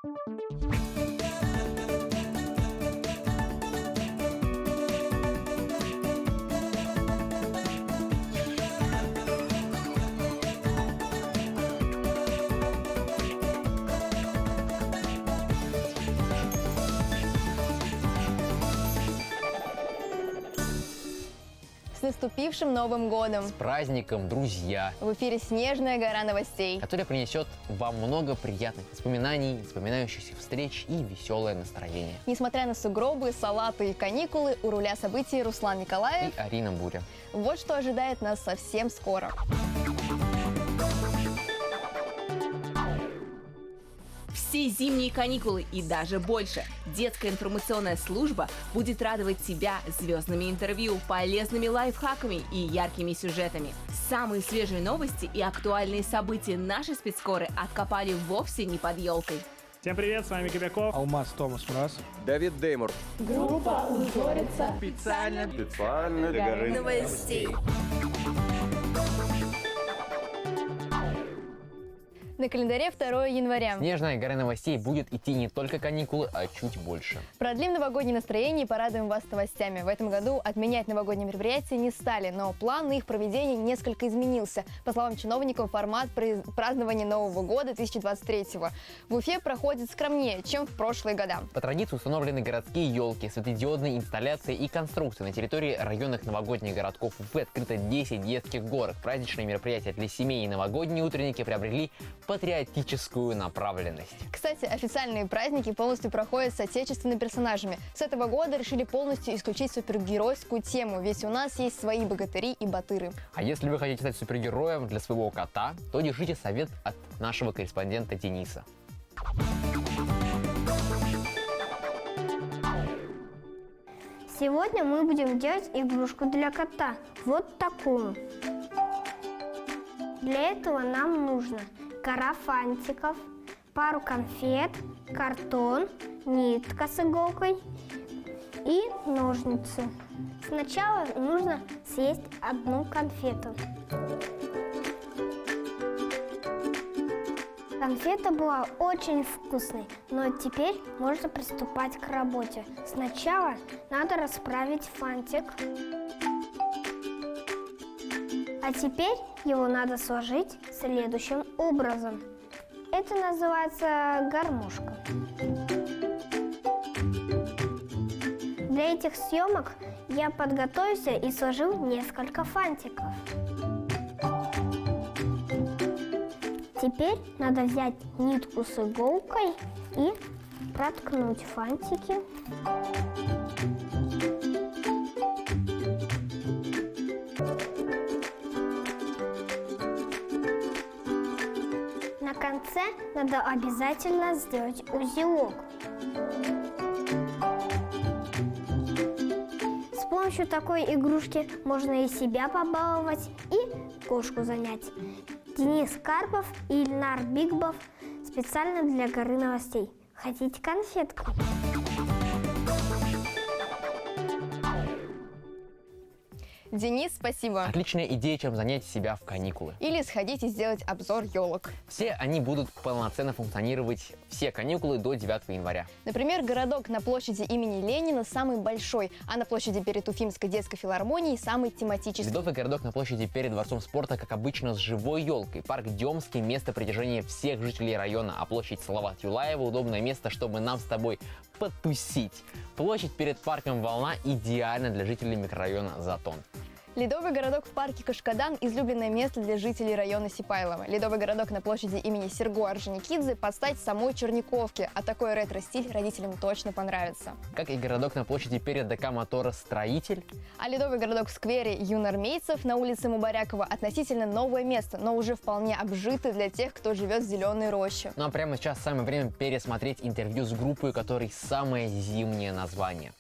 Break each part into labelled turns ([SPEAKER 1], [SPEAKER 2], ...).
[SPEAKER 1] С наступившим Новым годом!
[SPEAKER 2] С праздником, друзья!
[SPEAKER 1] В эфире «Снежная гора новостей»,
[SPEAKER 2] которая принесет вам много приятных воспоминаний, запоминающихся встреч и веселое настроение.
[SPEAKER 1] Несмотря на сугробы, салаты и каникулы, у руля событий Руслан Николаев
[SPEAKER 2] и Арина Буря.
[SPEAKER 1] Вот что ожидает нас совсем скоро.
[SPEAKER 3] Все зимние каникулы и даже больше. Детская информационная служба будет радовать тебя звездными интервью, полезными лайфхаками и яркими сюжетами. Самые свежие новости и актуальные события наши спецскоры откопали вовсе не под елкой.
[SPEAKER 4] Всем привет, с вами Кобяков,
[SPEAKER 5] Алмаз Томас Мраз,
[SPEAKER 6] Давид Деймур.
[SPEAKER 1] Группа «Узорица»
[SPEAKER 6] Специально для горы
[SPEAKER 3] новостей.
[SPEAKER 1] На календаре 2 января.
[SPEAKER 2] «Снежная гора новостей» будет идти не только каникулы, а чуть больше.
[SPEAKER 1] Продлим новогоднее настроение и порадуем вас новостями. В этом году отменять новогодние мероприятия не стали, но план их проведения несколько изменился. По словам чиновников, формат празднования Нового года 2023 в Уфе проходит скромнее, чем в прошлые года.
[SPEAKER 2] По традиции установлены городские елки, светодиодные инсталляции и конструкции. На территории районных новогодних городков Уфы открыто 10 детских горок. Праздничные мероприятия для семей и новогодние утренники приобрели патриотическую направленность.
[SPEAKER 1] Кстати, официальные праздники полностью проходят с отечественными персонажами. С этого года решили полностью исключить супергеройскую тему, ведь у нас есть свои богатыри и батыры.
[SPEAKER 2] А если вы хотите стать супергероем для своего кота, то держите совет от нашего корреспондента Дениса.
[SPEAKER 7] Сегодня мы будем делать игрушку для кота. Вот такую. Для этого нам нужно гора фантиков, пару конфет, картон, нитка с иголкой и ножницы. Сначала нужно съесть одну конфету. Конфета была очень вкусной, но теперь можно приступать к работе. Сначала надо расправить фантик. А теперь его надо сложить следующим образом. Это называется гармошка. Для этих съемок я подготовился и сложил несколько фантиков. Теперь надо взять нитку с иголкой и проткнуть фантики. На конце надо обязательно сделать узелок. С помощью такой игрушки можно и себя побаловать, и кошку занять. Денис Карпов и Ильнар Бигбов специально для горы новостей. Хотите конфетку?
[SPEAKER 1] Денис, спасибо.
[SPEAKER 2] Отличная идея, чем занять себя в каникулы.
[SPEAKER 1] Или сходить и сделать обзор елок.
[SPEAKER 2] Все они будут полноценно функционировать все каникулы до 9 января.
[SPEAKER 1] Например, городок на площади имени Ленина самый большой, а на площади перед Уфимской детской филармонией самый тематический.
[SPEAKER 2] Ледовый городок на площади перед Дворцом спорта, как обычно, с живой елкой. Парк Демский – место притяжения всех жителей района, а площадь Салават Юлаева – удобное место, чтобы нам с тобой потусить. Площадь перед парком Волна идеальна для жителей микрорайона Затон.
[SPEAKER 1] Ледовый городок в парке Кашкадан – излюбленное место для жителей района Сипайлово. Ледовый городок на площади имени Серго Орджоникидзе под стать самой Черниковке, а такой ретро-стиль родителям точно понравится.
[SPEAKER 2] Как и городок на площади перед ДК Мотора Строитель.
[SPEAKER 1] А ледовый городок в сквере юнармейцев на улице Мубарякова относительно новое место, но уже вполне обжитый для тех, кто живет в зеленой роще.
[SPEAKER 2] Ну а прямо сейчас самое время пересмотреть интервью с группой, у которой самое зимнее название.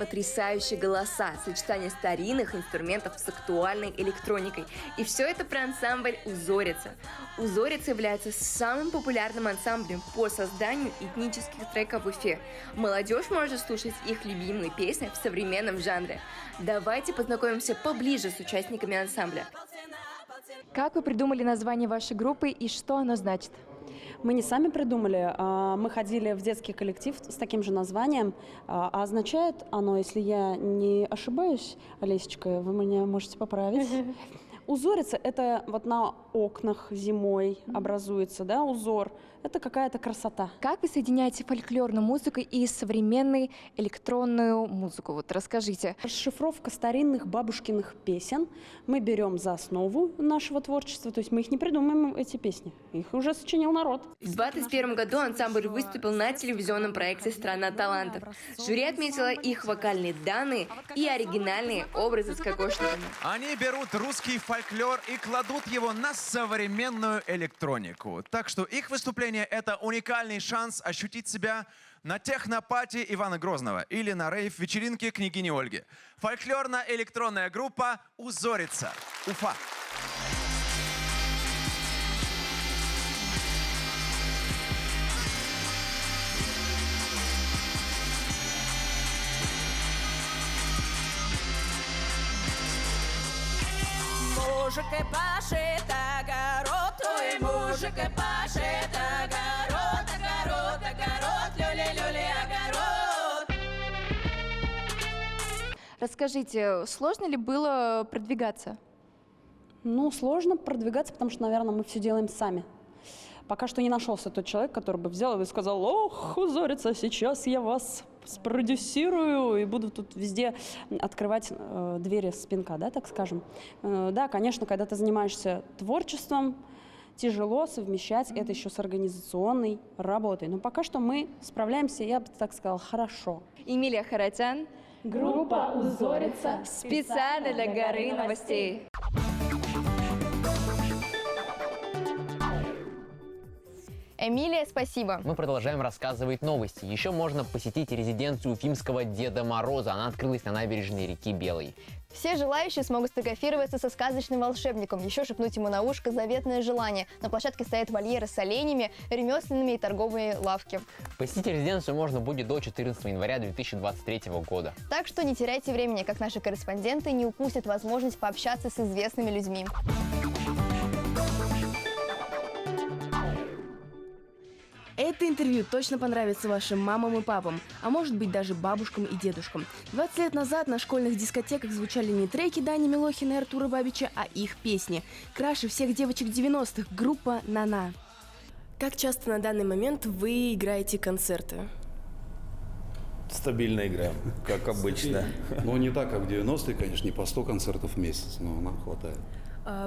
[SPEAKER 5] потрясающие голоса, сочетание старинных инструментов с актуальной электроникой. И все это про ансамбль «Узорица». «Узорица» является самым популярным ансамблем по созданию этнических треков в Уфе. Молодежь может слушать их любимые песни в современном жанре. Давайте познакомимся поближе с участниками ансамбля.
[SPEAKER 8] Как вы придумали название вашей группы и что оно значит?
[SPEAKER 9] Мы не сами придумали, мы ходили в детский коллектив с таким же названием, а означает оно, если я не ошибаюсь, Олесечка, вы меня можете поправить. Узорица – это вот на окнах зимой образуется, да, узор. Это какая-то красота.
[SPEAKER 8] Как вы соединяете фольклорную музыку и современную электронную музыку? Вот расскажите.
[SPEAKER 9] Расшифровка старинных бабушкиных песен. Мы берем за основу нашего творчества, то есть мы их не придумаем, эти песни. Их уже сочинил народ.
[SPEAKER 5] В 2021 году ансамбль выступил на телевизионном проекте «Страна талантов». Жюри отметила их вокальные данные и оригинальные образы с кокошниками.
[SPEAKER 10] Они берут русский фольклор и кладут его на современную электронику. Так что их выступление — это уникальный шанс ощутить себя на технопати Ивана Грозного или на рейв-вечеринке княгини Ольги. Фольклорно-электронная группа «Узорица», Уфа.
[SPEAKER 11] Мужик и пашет огород, ой, мужик и пашет огород, огород, огород, люли-люли, огород.
[SPEAKER 8] Расскажите, сложно ли было продвигаться?
[SPEAKER 9] Ну, сложно продвигаться, потому что, наверное, мы все делаем сами. Пока что не нашелся тот человек, который бы взял и сказал: ох, Узорица, сейчас я вас спродюсирую и буду тут везде открывать двери с пинка, да, так скажем. Да, конечно, когда ты занимаешься творчеством, тяжело совмещать это еще с организационной работой. Но пока что мы справляемся, я бы так сказала, хорошо.
[SPEAKER 1] Эмилия Харатян.
[SPEAKER 8] Группа «Узорица»
[SPEAKER 1] Специально для «Горы новостей». Эмилия, спасибо.
[SPEAKER 2] Мы продолжаем рассказывать новости. Еще можно посетить резиденцию уфимского Деда Мороза. Она открылась на набережной реки Белой.
[SPEAKER 1] Все желающие смогут сфотографироваться со сказочным волшебником, еще шепнуть ему на ушко заветное желание. На площадке стоят вольеры с оленями, ремесленными и торговые лавки.
[SPEAKER 2] Посетить резиденцию можно будет до 14 января 2023 года.
[SPEAKER 1] Так что не теряйте времени, как наши корреспонденты не упустят возможность пообщаться с известными людьми.
[SPEAKER 3] Это интервью точно понравится вашим мамам и папам, а может быть даже бабушкам и дедушкам. 20 лет назад на школьных дискотеках звучали не треки Дани Милохина и Артура Бабича, а их песни. Краше всех девочек 90-х, группа «Нана».
[SPEAKER 12] Как часто на данный момент вы играете концерты?
[SPEAKER 6] Стабильно играем, как обычно.
[SPEAKER 13] Ну, не так, как в 90-е, конечно, не по 100 концертов в месяц, но нам хватает.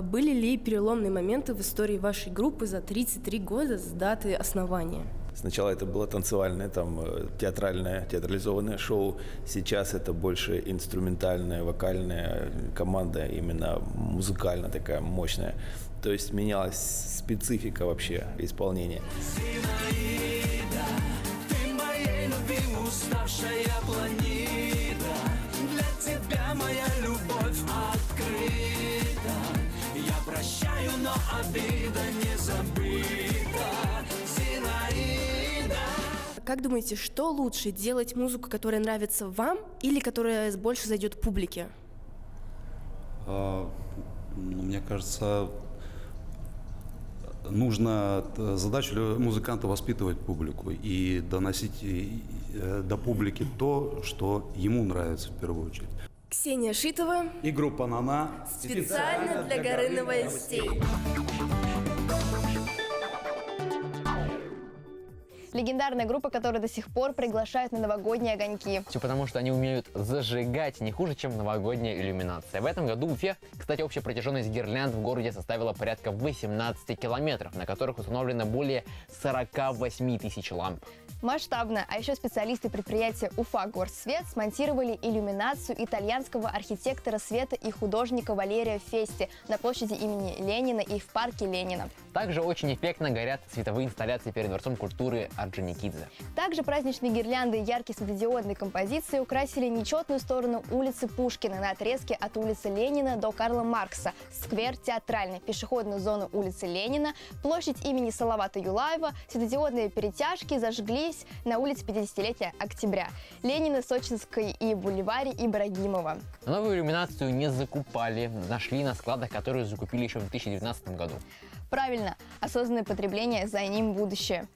[SPEAKER 12] Были ли переломные моменты в истории вашей группы за 33 года с даты основания?
[SPEAKER 6] Сначала это было танцевальное, там, театрализованное шоу. Сейчас это больше инструментальная, вокальная команда, именно музыкально такая мощная. То есть менялась специфика вообще исполнения.
[SPEAKER 11] Зинаида, ты моей любимой уставшая планета. Для тебя моя любовь открыта. Я прощаю, но обида не забыта. Зинаида.
[SPEAKER 12] Как думаете, что лучше, делать музыку, которая нравится вам, или которая больше зайдет публике?
[SPEAKER 13] Мне кажется, нужно задача музыканта воспитывать публику и доносить до публики то, что ему нравится в первую очередь.
[SPEAKER 12] Ксения Шитова
[SPEAKER 13] И группа «Нана»
[SPEAKER 12] специально для «Горы новостей».
[SPEAKER 1] Легендарная группа, которая до сих пор приглашает на новогодние огоньки.
[SPEAKER 2] Все потому, что они умеют зажигать не хуже, чем новогодняя иллюминация. В этом году в Уфе, кстати, общая протяженность гирлянд в городе составила порядка 18 километров, на которых установлено более 48 тысяч ламп.
[SPEAKER 1] Масштабно, а еще специалисты предприятия «Уфа-Горсвет» смонтировали иллюминацию итальянского архитектора света и художника Валерия Фести на площади имени Ленина и в парке Ленина.
[SPEAKER 2] Также очень эффектно горят световые инсталляции перед Дворцом культуры Орджоникидзе.
[SPEAKER 1] Также праздничные гирлянды и яркие светодиодные композиции украсили нечетную сторону улицы Пушкина на отрезке от улицы Ленина до Карла Маркса, сквер Театральный, пешеходную зону улицы Ленина, площадь имени Салавата Юлаева. Светодиодные перетяжки зажглись на улице 50-летия Октября, Ленина, Сочинской и бульваре Ибрагимова.
[SPEAKER 2] Новую иллюминацию не закупали, нашли на складах, которые закупили еще в 2019 году.
[SPEAKER 1] Правильно, осознанное потребление, за ним будущее.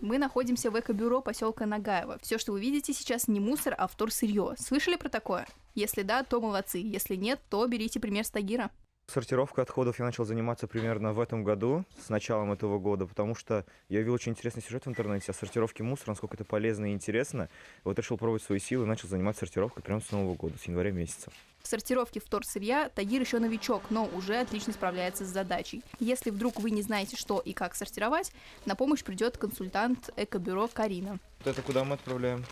[SPEAKER 14] Мы находимся в экобюро поселка Нагаево. Все, что вы видите сейчас, не мусор, а вторсырье. Слышали про такое? Если да, то молодцы. Если нет, то берите пример с Тагира.
[SPEAKER 15] Сортировкой отходов я начал заниматься примерно в этом году, с началом этого года, потому что я видел очень интересный сюжет в интернете о сортировке мусора, насколько это полезно и интересно. И вот решил пробовать свои силы и начал заниматься сортировкой прямо с Нового года, с января месяца.
[SPEAKER 14] В сортировке вторсырья Тагир еще новичок, но уже отлично справляется с задачей. Если вдруг вы не знаете, что и как сортировать, на помощь придет консультант экобюро Карина.
[SPEAKER 15] Вот это куда мы отправляем?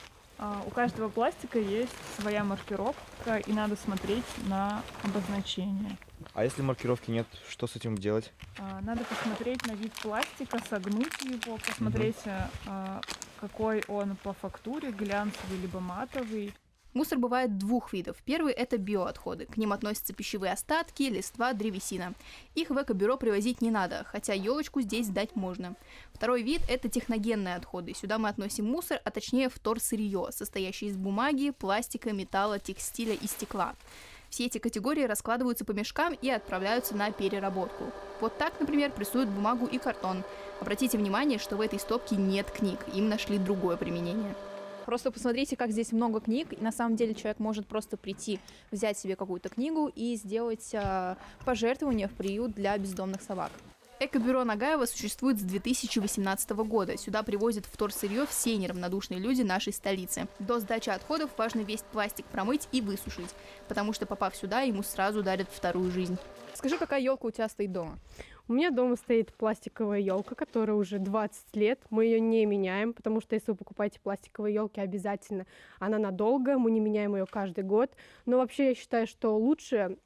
[SPEAKER 16] У каждого пластика есть своя маркировка, и надо смотреть на обозначение.
[SPEAKER 15] А если маркировки нет, что с этим делать?
[SPEAKER 16] Надо посмотреть на вид пластика, согнуть его, посмотреть, какой он по фактуре, глянцевый либо матовый.
[SPEAKER 14] Мусор бывает двух видов. Первый – это биоотходы. К ним относятся пищевые остатки, листва, древесина. Их в экобюро привозить не надо, хотя елочку здесь сдать можно. Второй вид – это техногенные отходы. Сюда мы относим мусор, а точнее вторсырье, состоящее из бумаги, пластика, металла, текстиля и стекла. Все эти категории раскладываются по мешкам и отправляются на переработку. Вот так, например, прессуют бумагу и картон. Обратите внимание, что в этой стопке нет книг, им нашли другое применение.
[SPEAKER 17] Просто посмотрите, как здесь много книг, и на самом деле человек может просто прийти, взять себе какую-то книгу и сделать пожертвование в приют для бездомных собак.
[SPEAKER 14] Экобюро Нагаева существует с 2018 года. Сюда привозят вторсырье все неравнодушные люди нашей столицы. До сдачи отходов важно весь пластик промыть и высушить, потому что, попав сюда, ему сразу дарят вторую жизнь.
[SPEAKER 17] Скажи, какая елка у тебя стоит дома?
[SPEAKER 18] У меня дома стоит пластиковая елка, которая уже 20 лет. Мы ее не меняем, потому что если вы покупаете пластиковые елки, обязательно она надолго, мы не меняем ее каждый год. Но вообще я считаю, что лучше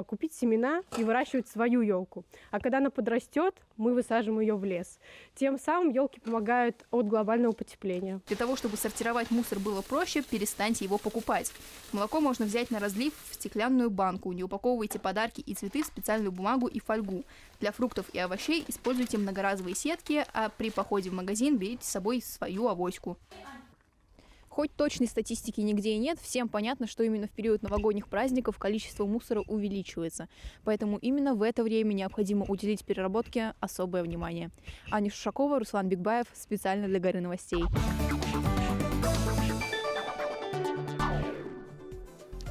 [SPEAKER 18] купить семена и выращивать свою елку. А когда она подрастет, мы высаживаем ее в лес. Тем самым елки помогают от глобального потепления.
[SPEAKER 14] Для того, чтобы сортировать мусор было проще, перестаньте его покупать. Молоко можно взять на разлив в стеклянную банку. Не упаковывайте подарки и цветы в специальную бумагу и фольгу. Для фруктов и овощей используйте многоразовые сетки, а при походе в магазин берите с собой свою авоську.
[SPEAKER 17] Хоть точной статистики нигде и нет, всем понятно, что именно в период новогодних праздников количество мусора увеличивается. Поэтому именно в это время необходимо уделить переработке особое внимание. Аня Шушакова, Руслан Бигбаев, специально для Горы новостей.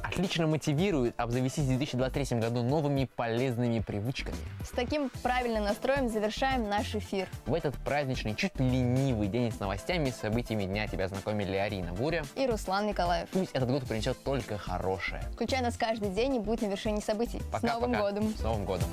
[SPEAKER 2] Отлично мотивирует обзавестись в 2023 году новыми полезными привычками.
[SPEAKER 1] С таким правильным настроем завершаем наш эфир.
[SPEAKER 2] В этот праздничный, чуть ленивый день с новостями и событиями дня тебя знакомили Арина Буря
[SPEAKER 1] и Руслан Николаев.
[SPEAKER 2] Пусть этот год принесет только хорошее.
[SPEAKER 1] Включай нас каждый день и будь на вершине событий.
[SPEAKER 2] Пока,
[SPEAKER 1] с Новым годом!
[SPEAKER 2] С Новым годом!